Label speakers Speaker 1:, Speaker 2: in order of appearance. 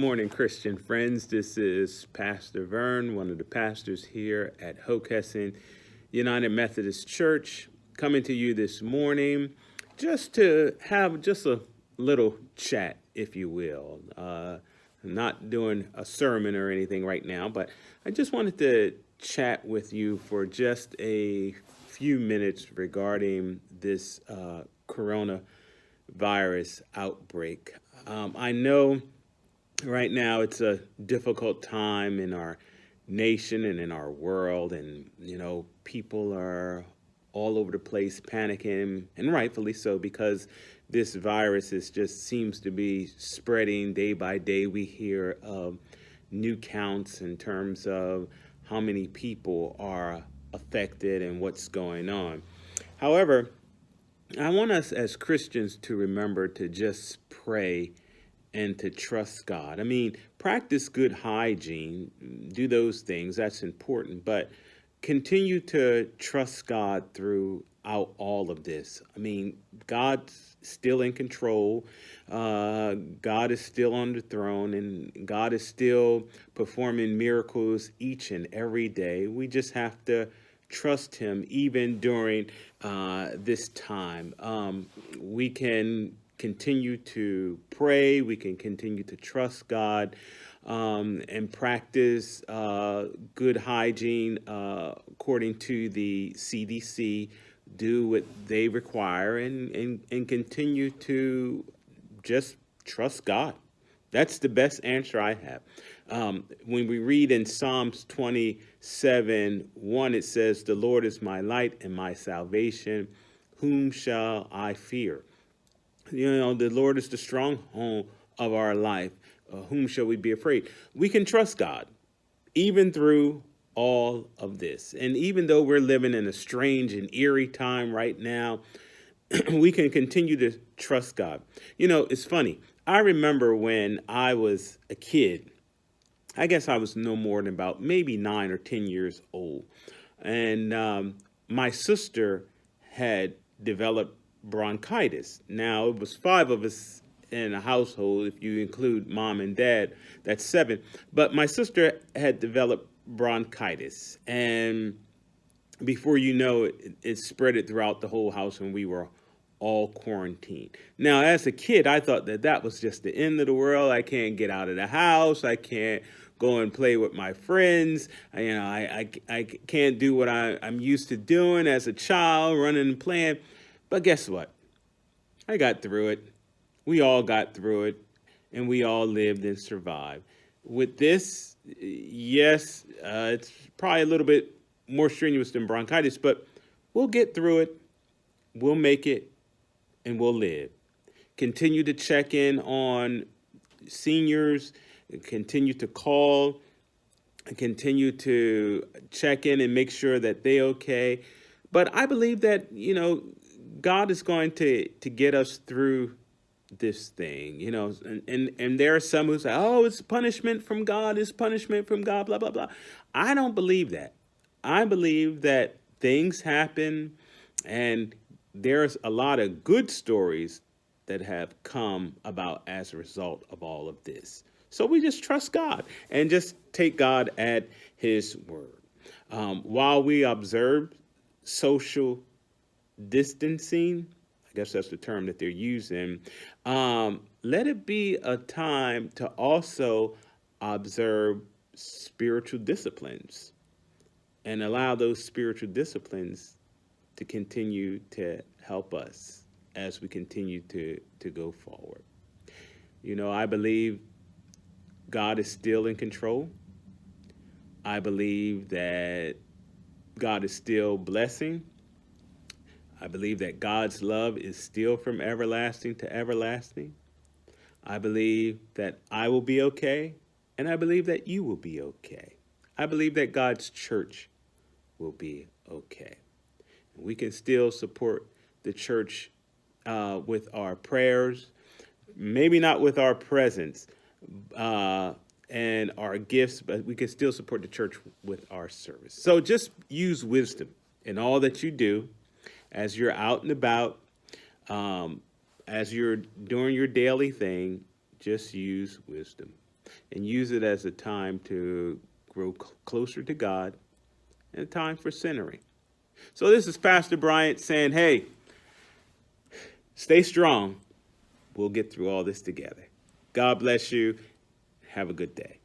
Speaker 1: morning, Christian friends. This is Pastor Vern, one of the pastors here at Hockessin United Methodist Church, coming to you this morning just to have just a little chat, if you will. I'm not doing a sermon or anything right now, but I just wanted to chat with you for just a few minutes regarding this coronavirus outbreak. I know right now it's a difficult time in our nation and in our world, and people are all over the place panicking, and rightfully so, because this virus just seems to be spreading day by day. We hear of new counts in terms of how many people are affected and what's going on. However, I want us as Christians to remember to just pray and to trust God. I mean, practice good hygiene, do those things, that's important, but continue to trust God throughout all of this. I mean, God's still in control. God is still on the throne, and God is still performing miracles each and every day. We just have to trust him even during this time. We can continue to pray. We can continue to trust God and practice good hygiene according to the CDC. Do what they require and continue to just trust God. That's the best answer I have. When we read in Psalms 27:1, it says, "The Lord is my light and my salvation. Whom shall I fear?" The Lord is the stronghold of our life. Whom shall we be afraid? We can trust God, even through all of this. And even though we're living in a strange and eerie time right now, we can continue to trust God. It's funny. I remember when I was a kid, I guess I was no more than about maybe 9 or 10 years old. And my sister had developed bronchitis. Now, it was 5 of us in a household. If you include mom and dad, that's 7. But my sister had developed bronchitis. And before you know it, it spread it throughout the whole house, and we were all quarantined. Now, as a kid, I thought that was just the end of the world. I can't get out of the house. I can't go and play with my friends. I can't do what I'm used to doing as a child, running and playing. But guess what? I got through it. We all got through it, and we all lived and survived. With this, yes, it's probably a little bit more strenuous than bronchitis, but we'll get through it. We'll make it, and we'll live. Continue to check in on seniors, continue to call, continue to check in and make sure that they're okay. But I believe that, God is going to get us through this thing, and there are some who say, oh, it's punishment from God, blah, blah, blah. I don't believe that. I believe that things happen, and there's a lot of good stories that have come about as a result of all of this. So we just trust God and just take God at his word. While we observe social distancing, I guess that's the term that they're using, let it be a time to also observe spiritual disciplines and allow those spiritual disciplines to continue to help us as we continue to go forward. I believe God is still in control. I believe that God is still blessing. I believe that God's love is still from everlasting to everlasting. I believe that I will be okay, and I believe that you will be okay. I believe that God's church will be okay. We can still support the church with our prayers, maybe not with our presence and our gifts, but we can still support the church with our service. So just use wisdom in all that you do. As you're out and about, as you're doing your daily thing, just use wisdom. and use it as a time to grow closer to God and a time for centering. So this is Pastor Bryant saying, hey, stay strong. We'll get through all this together. God bless you. Have a good day.